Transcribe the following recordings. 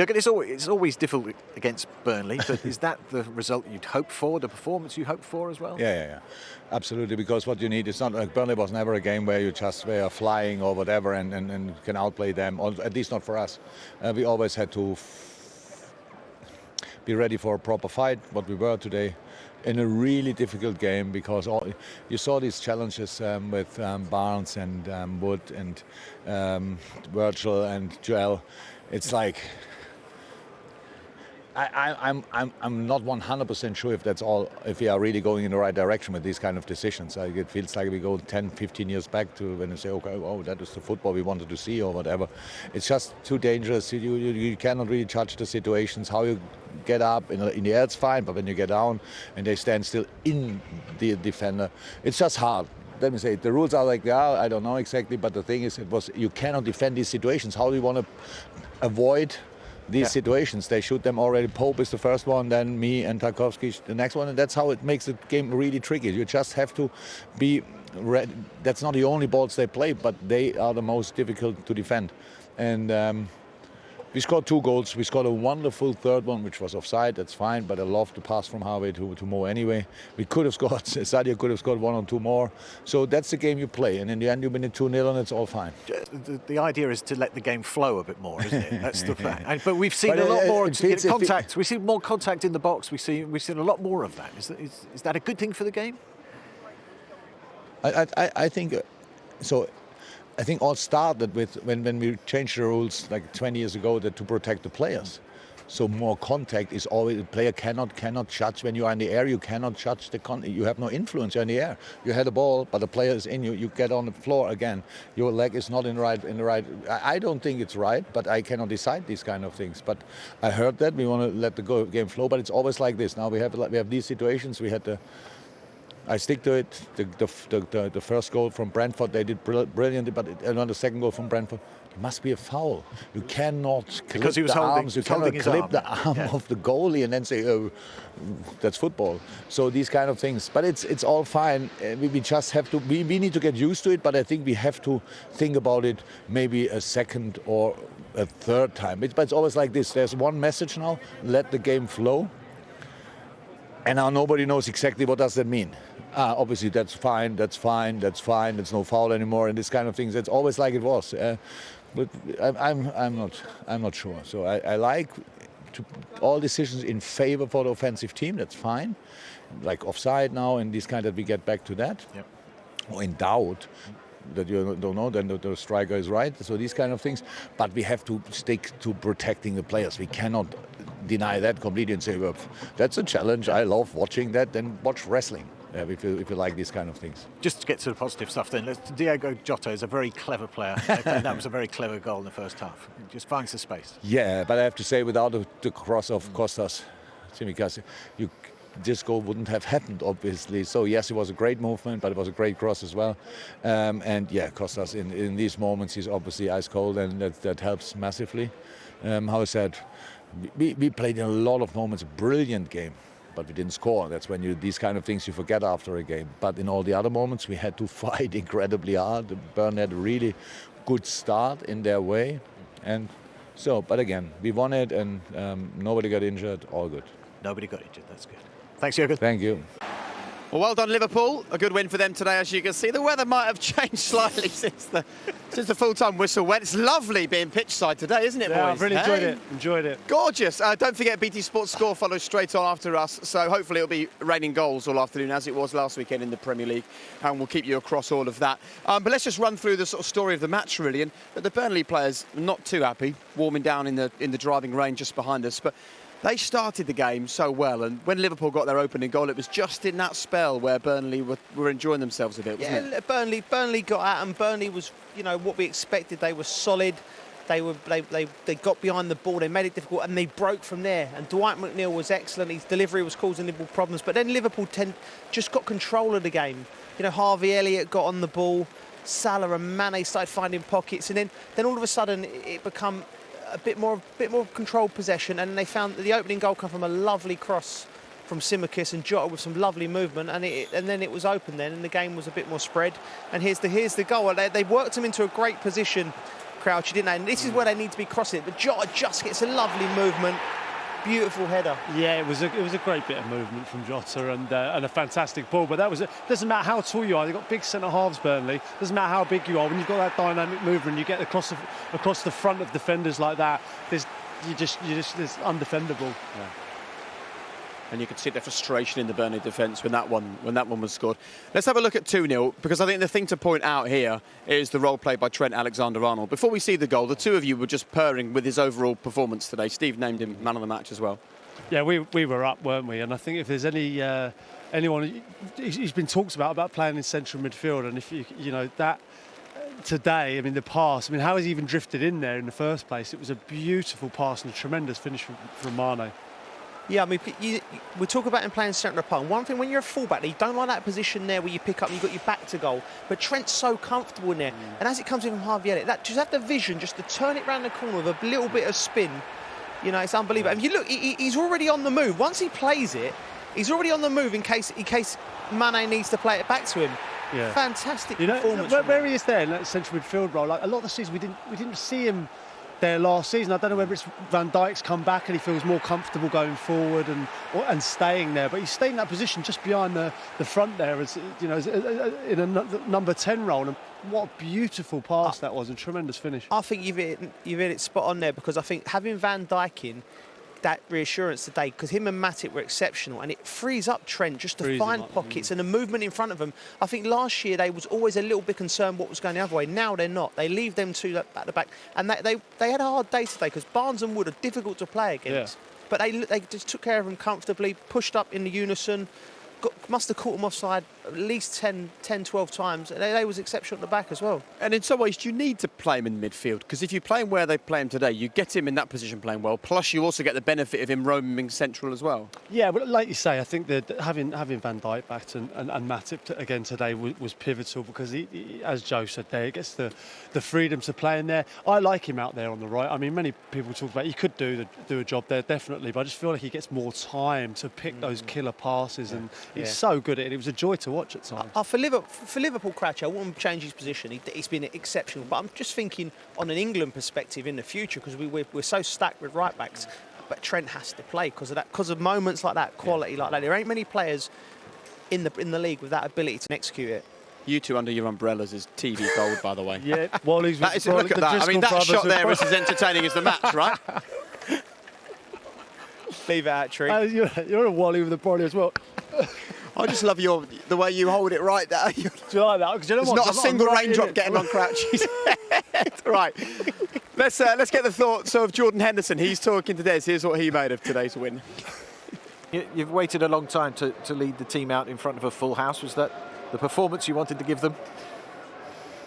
Jurgen, it's always difficult against Burnley, but is that the result you'd hope for, the performance you hope for as well? Yeah. Absolutely, because what you need, it's not like Burnley was never a game where you just were flying or whatever and can outplay them, or at least not for us. We always had to be ready for a proper fight, what we were today, in a really difficult game, because you saw these challenges with Barnes and Wood and Virgil and Joel. It's like I'm not 100% sure if that's all, if we are really going in the right direction with these kind of decisions. Like, it feels like we go 10, 15 years back to when you say, okay, oh, that is the football we wanted to see or whatever. It's just too dangerous. You cannot really judge the situations. How you get up in the air, it's fine, but when you get down and they stand still in the defender, it's just hard. Let me say, the rules are like they are. I don't know exactly, but the thing is, you cannot defend these situations. How do you want to avoid these situations? They shoot them already. Pope is the first one, then me and Tarkowski the next one, and that's how it makes the game really tricky. You just have to be ready. That's not the only balls they play, but they are the most difficult to defend. And we scored 2 goals. We scored a wonderful third one, which was offside. That's fine, but I love the pass from Harvey to Mo anyway. We could have scored, Sadio could have scored 1 or 2 more. So that's the game you play, and in the end you win it 2-0 and it's all fine. The idea is to let the game flow a bit more, isn't it? That's the plan. But we've seen a lot more contact. We see more contact in the box. We've seen a lot more of that. Is that a good thing for the game? I think so. I think all started with when we changed the rules like 20 years ago to protect the players. So more contact is always, the player cannot judge when you are in the air. You cannot judge you have no influence. You're in the air. You had a ball, but the player is in you. You get on the floor again. Your leg is not in the right. I don't think it's right, but I cannot decide these kind of things. But I heard that we want to let the game flow, but it's always like this. Now we have these situations. We had I stick to it. The first goal from Brentford, they did brilliantly, but the second goal from Brentford, it must be a foul. You cannot clip the arms. You cannot clip the arm of the goalie and then say, oh, that's football. So these kind of things. But it's all fine. We just have to. We need to get used to it. But I think we have to think about it maybe a second or a third time. But it's always like this. There's one message now: let the game flow. And now nobody knows exactly what does that mean. Obviously, that's fine. There's no foul anymore, and this kind of things. It's always like it was. But I'm not sure. So I like all decisions in favor for the offensive team. That's fine. Like offside now, and this kind that we get back to that. Yep. Or in doubt that you don't know, then the striker is right. So these kind of things. But we have to stick to protecting the players. We cannot deny that completely and say, well, that's a challenge. I love watching that. Then watch wrestling. If you like these kind of things. Just to get to the positive stuff then, Diogo Jota is a very clever player. And that was a very clever goal in the first half. He just finds the space. Yeah, but I have to say, without the cross of Kostas Tsimikas, this goal wouldn't have happened, obviously. So yes, it was a great movement, but it was a great cross as well. And yeah, Kostas in these moments, he's obviously ice cold, and that helps massively. How I said, we played in a lot of moments a brilliant game. But we didn't score. That's when these kind of things you forget after a game. But in all the other moments, we had to fight incredibly hard. Burnley had a really good start in their way. And so, but again, we won it, and nobody got injured. All good. Nobody got injured. That's good. Thanks, Jurgen. Thank you. Well done, Liverpool. A good win for them today, as you can see. The weather might have changed slightly since the full-time whistle went. It's lovely being pitchside today, isn't it, boys? Yeah, I've really enjoyed it. Gorgeous. Don't forget, BT Sports Score follows straight on after us, so hopefully it'll be raining goals all afternoon, as it was last weekend in the Premier League, and we'll keep you across all of that. But let's just run through the sort of story of the match, really. And the Burnley players are not too happy, warming down in the driving rain just behind us, but they started the game so well, and when Liverpool got their opening goal, it was just in that spell where Burnley were enjoying themselves a bit, wasn't it? Burnley got out, and Burnley was, what we expected. They were solid. They got behind the ball. They made it difficult, and they broke from there. And Dwight McNeil was excellent. His delivery was causing Liverpool problems, but then Liverpool just got control of the game. Harvey Elliott got on the ball. Salah and Mane started finding pockets, and then all of a sudden it became a bit more controlled possession, and they found that the opening goal come from a lovely cross from Tsimikas and Jota with some lovely movement, and then it was open then, and the game was a bit more spread. And here's the goal. They worked him into a great position Crouch, didn't they? And this is where they need to be crossing it. But Jota just gets a lovely movement. Beautiful header. Yeah, it was a great bit of movement from Jota and a fantastic ball. But that was doesn't matter how tall you are. They've got big centre halves, Burnley. Doesn't matter how big you are. When you've got that dynamic movement, you get across the front of defenders like that. It's undefendable. Yeah. And you could see the frustration in the Burnley defence when that one was scored. Let's have a look at 2-0, because I think the thing to point out here is the role played by Trent Alexander-Arnold. Before we see the goal, the two of you were just purring with his overall performance today. Steve named him man of the match as well. Yeah, we were up, weren't we? And I think if there's anyone, he's been talked about playing in central midfield, and if you know that. Today, I mean, the pass, I mean, how has he even drifted in there in the first place? It was a beautiful pass and a tremendous finish from Mane. Yeah, I mean, we talk about him playing centre of park. One thing, when you're a fullback, you don't like that position there where you pick up and you've got your back to goal. But Trent's so comfortable in there. And as it comes in from Harvey Elliott, just have the vision just to turn it round the corner with a little bit of spin. You know, it's unbelievable. And you look, he's already on the move. Once he plays it, he's already on the move in case Mane needs to play it back to him. Yeah. Fantastic performance. Where he is there in that central midfield role, like a lot of the season we didn't see him there last season. I don't know whether it's Van Dijk's come back and he feels more comfortable going forward and staying there, but he's staying in that position just behind the front there, as you know, in a number 10 role. And what a beautiful pass that was, and tremendous finish. I think you've hit it spot on there, because I think having Van Dijk in, that reassurance today, because him and Matip were exceptional, and it frees up Trent just to find pockets and the movement in front of them. I think last year they was always a little bit concerned what was going the other way. Now they're not. They leave them two at the back, and they had a hard day today, because Barnes and Wood are difficult to play against. Yeah. But they just took care of them comfortably, pushed up in the unison. Must have caught them offside at least 10, 12 times. They was exceptional at the back as well. And in some ways, you need to play him in midfield, because if you play him where they play him today, you get him in that position playing well, plus you also get the benefit of him roaming central as well. Yeah, but like you say, I think that having Van Dijk back and Matip again today was pivotal, because he, as Joe said there, he gets the freedom to play in there. I like him out there on the right. I mean, many people talk about he could do a job there, definitely, but I just feel like he gets more time to pick those killer passes, and he's so good at it. It was a joy to watch at times. For Liverpool, Crouch, I wouldn't change his position. He's been exceptional. But I'm just thinking on an England perspective in the future, because we're so stacked with right backs. But Trent has to play because of moments like that, quality like that. There ain't many players in the league with that ability to execute it. You two under your umbrellas is TV gold, by the way. Yeah, Wally's. Look at that. I mean, that shot there is as entertaining as the match, right? Leave it out, Tree. You're a Wally with a body as well. I just love the way you hold it right there. Do you like that? You know, there's not a single raindrop getting on Crouchy's head. Right. Let's get the thoughts of Jurgen Henderson. He's talking to Des. Here's what he made of today's win. You've waited a long time to lead the team out in front of a full house. Was that the performance you wanted to give them?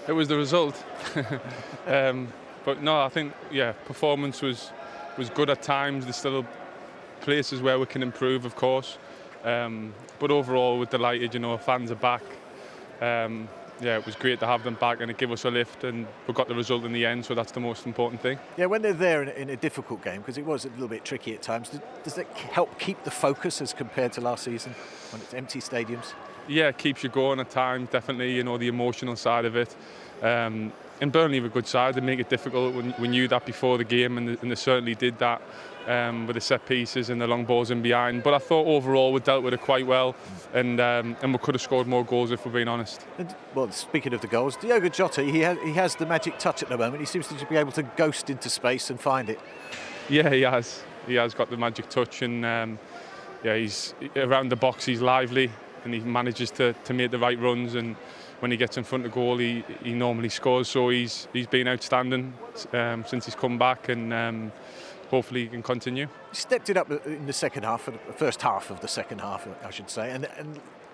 It was the result. But no, I think, performance was good at times. There's still places where we can improve, of course. But overall, we're delighted, fans are back. It was great to have them back, and it gave us a lift, and we got the result in the end, so that's the most important thing. Yeah, when they're there in a difficult game, because it was a little bit tricky at times, does that help keep the focus as compared to last season when it's empty stadiums? Yeah, it keeps you going at times, definitely, the emotional side of it. And Burnley were a good side. They make it difficult. We knew that before the game, and they certainly did that. With the set pieces and the long balls in behind, but I thought overall we dealt with it quite well, and we could have scored more goals if we're being honest. And, well, speaking of the goals, Diogo Jota, he has the magic touch at the moment. He seems to be able to ghost into space and find it. Yeah, he has got the magic touch, and he's around the box. He's lively, and he manages to make the right runs, and when he gets in front of goal, he normally scores. So he's been outstanding since he's come back, and hopefully he can continue. He stepped it up in the second half, the first half of the second half, I should say, and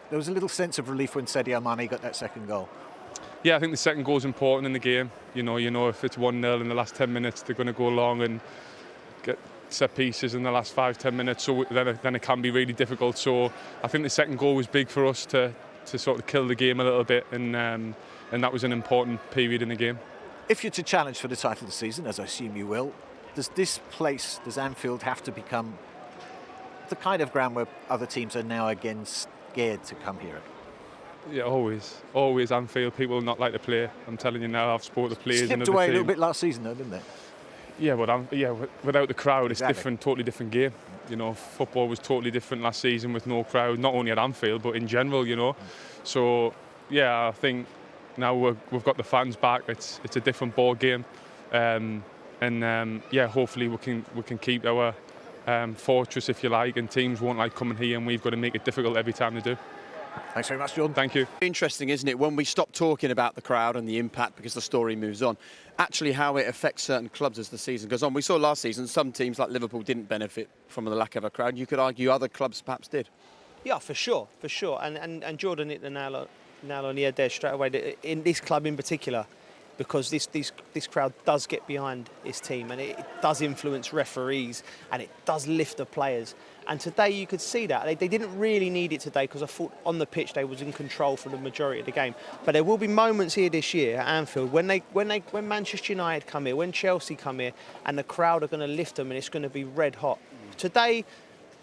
there was a little sense of relief when Sadio Mane got that second goal. Yeah, I think the second goal is important in the game. You know, if it's 1-0 in the last 10 minutes, they're going to go long and get set pieces in the last 5-10 minutes. So then it can be really difficult. So I think the second goal was big for us to sort of kill the game a little bit, and that was an important period in the game. If you're to challenge for the title of the season, as I assume you will, does Anfield have to become the kind of ground where other teams are now again scared to come here? Yeah, always Anfield. People not like to play. I'm telling you now. I've spoken to players. Slipped away a little bit last season, though, didn't they? Yeah, but without the crowd, Exactly. It's different, totally different game. Football was totally different last season with no crowd, not only at Anfield but in general. So yeah, I think now we've got the fans back. It's a different ball game, hopefully we can keep our fortress, if you like, and teams won't like coming here, and we've got to make it difficult every time they do. Thanks very much, Jordan. Thank you. Interesting, isn't it, when we stop talking about the crowd and the impact because the story moves on, actually how it affects certain clubs as the season goes on. We saw last season some teams like Liverpool didn't benefit from the lack of a crowd. You could argue other clubs perhaps did. Yeah, for sure. And Jordan hit the nail on the head there straight away. In this club in particular, because this crowd does get behind its team, and it does influence referees, and it does lift the players. And today you could see that. They didn't really need it today because I thought on the pitch they was in control for the majority of the game. But there will be moments here this year at Anfield when Manchester United come here, when Chelsea come here, and the crowd are going to lift them, and it's going to be red hot. Today,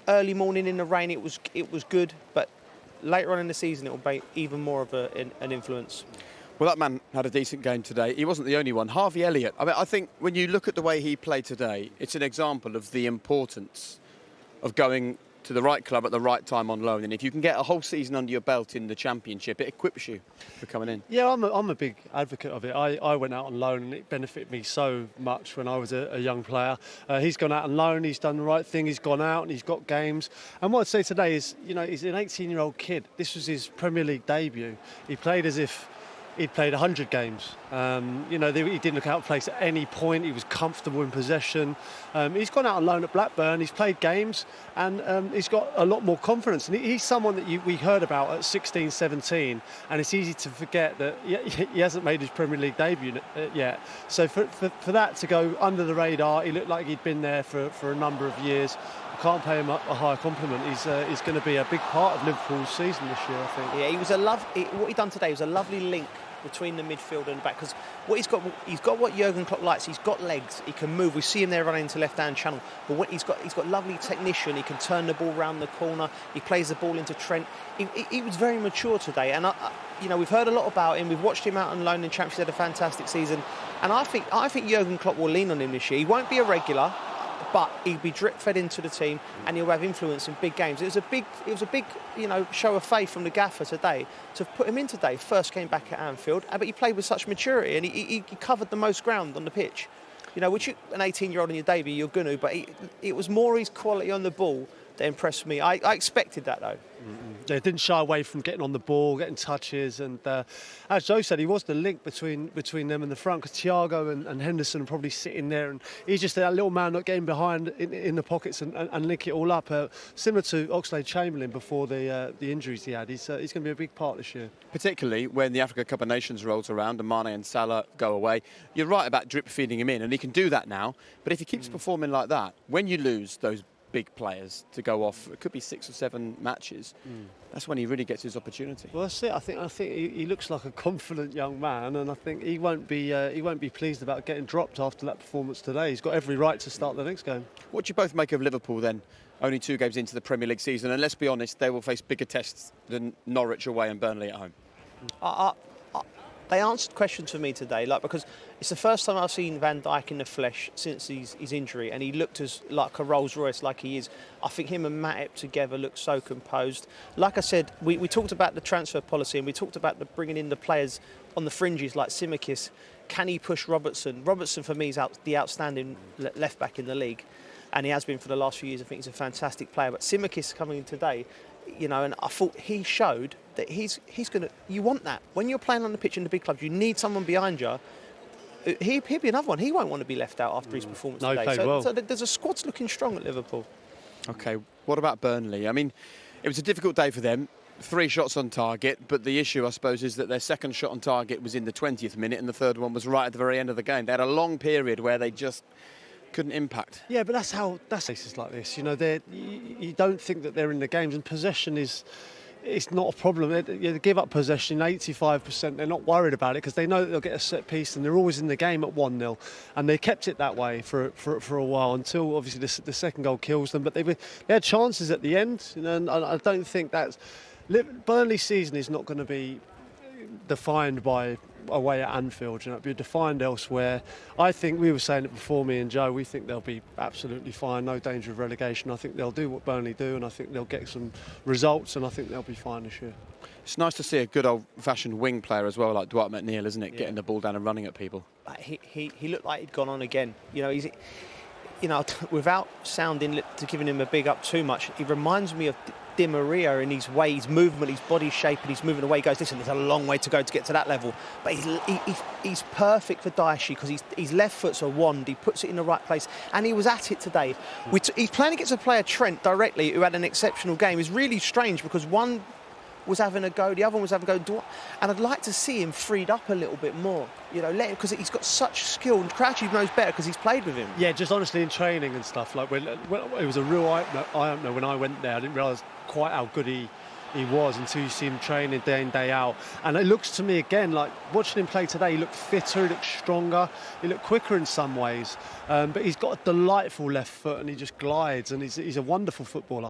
early morning in the rain, it was good, but later on in the season it will be even more of an influence. Well, that man had a decent game today. He wasn't the only one. Harvey Elliott, I think when you look at the way he played today, it's an example of the importance of going to the right club at the right time on loan. And if you can get a whole season under your belt in the Championship, it equips you for coming in. Yeah, I'm a big advocate of it. I went out on loan and it benefited me so much when I was a young player. He's gone out on loan, he's done the right thing, he's gone out and he's got games. And what I'd say today is, he's an 18-year-old kid. This was his Premier League debut. He played as if he'd played 100 games. He didn't look out of place at any point. He was comfortable in possession. He's gone out on loan at Blackburn. He's played games, and he's got a lot more confidence. And he's someone that we heard about at 16, 17, and it's easy to forget that he hasn't made his Premier League debut yet. So for that to go under the radar, he looked like he'd been there for a number of years. I can't pay him a higher compliment. He's going to be a big part of Liverpool's season this year, I think. Yeah, what he done today was a lovely link between the midfield and the back, because what he's got what Jurgen Klopp likes. He's got legs, he can move. We see him there running into left-hand channel, but what he's got lovely technician. He can turn the ball round the corner. He plays the ball into Trent. He was very mature today, and we've heard a lot about him. We've watched him out on loan in Championship. He had a fantastic season, and I think Jurgen Klopp will lean on him this year. He won't be a regular, but he'll be drip fed into the team, and he'll have influence in big games. It was a big, show of faith from the gaffer today to put him in today. First came back at Anfield, but he played with such maturity, and he covered the most ground on the pitch. Which an 18-year-old in your debut, you're going to, but it was more his quality on the ball that impressed me. I expected that though. They didn't shy away from getting on the ball, getting touches, and as Joe said, he was the link between them and the front, because Thiago and Henderson are probably sitting there, and he's just that little man not getting behind in the pockets and link it all up. Similar to Oxlade-Chamberlain before the injuries he had. He's going to be a big part this year. Particularly when the Africa Cup of Nations rolls around and Mane and Salah go away. You're right about drip feeding him in, and he can do that now. But if he keeps performing like that, when you lose those big players to go off, it could be 6 or 7 matches. That's when he really gets his opportunity. Well, that's it. I think he looks like a confident young man, and I think he won't be pleased about getting dropped after that performance today. He's got every right to start the next game. What do you both make of Liverpool then? Only 2 games into the Premier League season, and let's be honest, they will face bigger tests than Norwich away and Burnley at home. They answered questions for me today, because it's the first time I've seen Van Dijk in the flesh since his injury, and he looked like a Rolls Royce like he is. I think him and Matip together look so composed. Like I said, we talked about the transfer policy, and we talked about bringing in the players on the fringes like Tsimikas. Can he push Robertson? Robertson for me is the outstanding left back in the league, and he has been for the last few years. I think he's a fantastic player. But Tsimikas coming in today, and I thought he showed that he's going to. You want that when you're playing on the pitch in the big clubs. You need someone behind you. He'll be another one. He won't want to be left out after his performance today. He played well. So there's a squad's looking strong at Liverpool. Okay, what about Burnley? I mean, it was a difficult day for them. 3 shots on target, but the issue, I suppose, is that their second shot on target was in the 20th minute, and the third one was right at the very end of the game. They had a long period where they just couldn't impact. Yeah, but that's cases like this. You don't think that they're in the games, and possession it's not a problem. They give up possession 85%. They're not worried about it because they know that they'll get a set piece, and they're always in the game at 1-0. And they kept it that way for a while until obviously the second goal kills them. But they had chances at the end, and I don't think Burnley's season is not going to be defined by away at Anfield, it'll be defined elsewhere. I think, we were saying it before, me and Joe, we think they'll be absolutely fine, no danger of relegation. I think they'll do what Burnley do, and I think they'll get some results, and I think they'll be fine this year. It's nice to see a good old-fashioned wing player as well, like Dwight McNeil, isn't it? Yeah. Getting the ball down and running at people. He looked like he'd gone on again. He's, without sounding to giving him a big up too much, he reminds me of Di Maria in his way, his movement, his body shape, and his movement away. He goes, listen, there's a long way to go to get to that level. But he's perfect for Dyche because his left foot's a wand. He puts it in the right place, and he was at it today. He's playing against a player, Trent, directly, who had an exceptional game. It's really strange because one was having a go, the other one was having a go, and I'd like to see him freed up a little bit more, because he's got such skill, and Crouchy knows better because he's played with him. Yeah, just honestly in training and stuff, like when it was a real eye-opener when I went there. I didn't realise quite how good he was until you see him training day in, day out. And it looks to me again, like watching him play today, he looked fitter, he looked stronger, he looked quicker in some ways, but he's got a delightful left foot and he just glides, and he's a wonderful footballer.